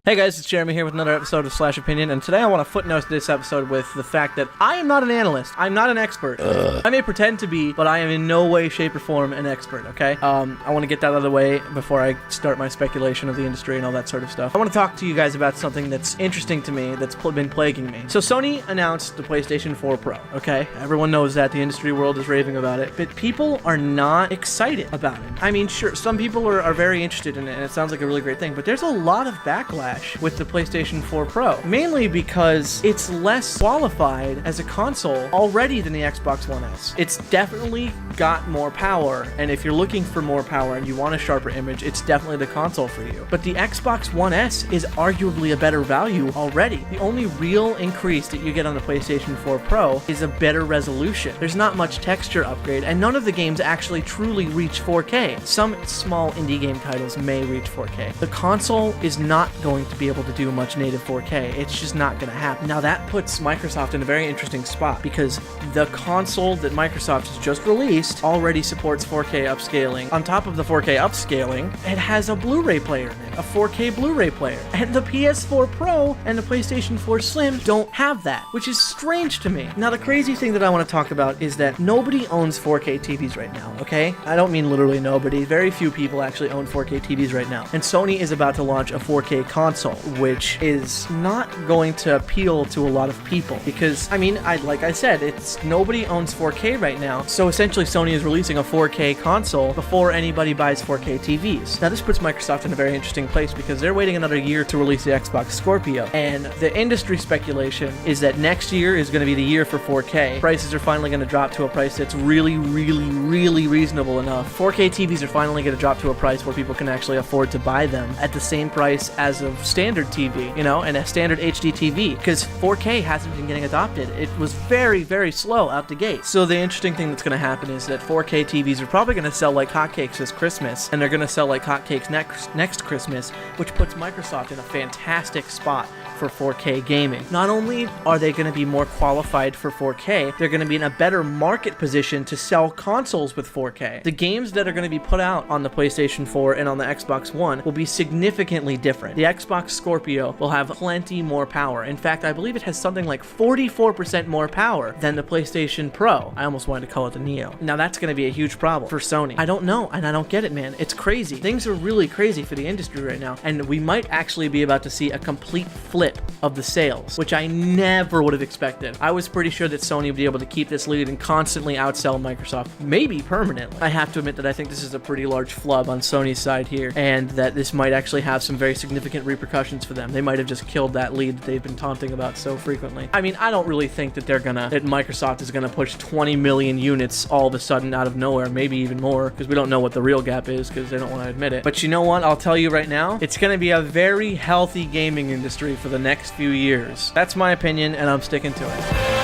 Hey guys, it's Jeremy here with another episode of Slash Opinion, and today I want to footnote this episode with the fact that I am not an analyst. I'm not an expert. I may pretend to be, but I am in no way, shape, or form an expert, okay? I want to get that out of the way before I start my speculation of the industry and all that sort of stuff. I want to talk to you guys about something that's interesting to me, that's been plaguing me. So Sony announced the PlayStation 4 Pro, okay? Everyone knows that. The industry world is raving about it, but people are not excited about it. I mean, sure, some people are very interested in it, and it sounds like a really great thing, but there's a lot of backlash with the PlayStation 4 Pro, mainly because it's less qualified as a console already than the Xbox One S. It's definitely got more power, and if you're looking for more power and you want a sharper image, it's definitely the console for you. But the Xbox One S is arguably a better value already. The only real increase that you get on the PlayStation 4 Pro is a better resolution. There's not much texture upgrade, and none of the games actually truly reach 4K. Some small indie game titles may reach 4K. The console is not going to be able to do much native 4K. It's just not going to happen. Now that puts Microsoft in a very interesting spot because the console that Microsoft has just released already supports 4K upscaling. On top of the 4K upscaling, it has a Blu-ray player in it, a 4K Blu-ray player. And the PS4 Pro and the PlayStation 4 Slim don't have that, which is strange to me. Now the crazy thing that I want to talk about is that nobody owns 4K TVs right now, okay? I don't mean literally nobody. Very few people actually own 4K TVs right now. And Sony is about to launch a 4K console, which is not going to appeal to a lot of people because, I mean, like I said, nobody owns 4K right now, so essentially Sony is releasing a 4K console before anybody buys 4K TVs. Now this puts Microsoft in a very interesting place because they're waiting another year to release the Xbox Scorpio, and the industry speculation is that next year is going to be the year for 4K. Prices are finally going to drop to a price that's really reasonable enough. 4K TVs are finally going to drop to a price where people can actually afford to buy them at the same price as of standard TV, you know, and a standard HD TV, because 4K hasn't been getting adopted. It was very slow out the gate. So the interesting thing that's going to happen is that 4K TVs are probably going to sell like hotcakes this Christmas, and they're going to sell like hotcakes next Christmas, which puts Microsoft in a fantastic spot for 4K gaming. Not only are they going to be more qualified for 4K, they're going to be in a better market position to sell consoles with 4K. The games that are going to be put out on the PlayStation 4 and on the Xbox One will be significantly different. The Xbox Scorpio will have plenty more power. In fact, I believe it has something like 44% more power than the PlayStation Pro. I almost wanted to call it the Neo. Now that's going to be a huge problem for Sony. I don't know, and I don't get it, man. It's crazy. Things are really crazy for the industry right now, and we might actually be about to see a complete flip of the sales, which I never would have expected. I was pretty sure that Sony would be able to keep this lead and constantly outsell Microsoft, maybe permanently. I have to admit that I think this is a pretty large flub on Sony's side here, and that this might actually have some very significant repercussions for them. They might have just killed that lead that they've been taunting about so frequently. I mean, I don't really think that that Microsoft is gonna push 20 million units all of a sudden out of nowhere, maybe even more, because we don't know what the real gap is because they don't want to admit it. But you know what? I'll tell you right now, it's gonna be a very healthy gaming industry for the next few years. That's my opinion, and I'm sticking to it.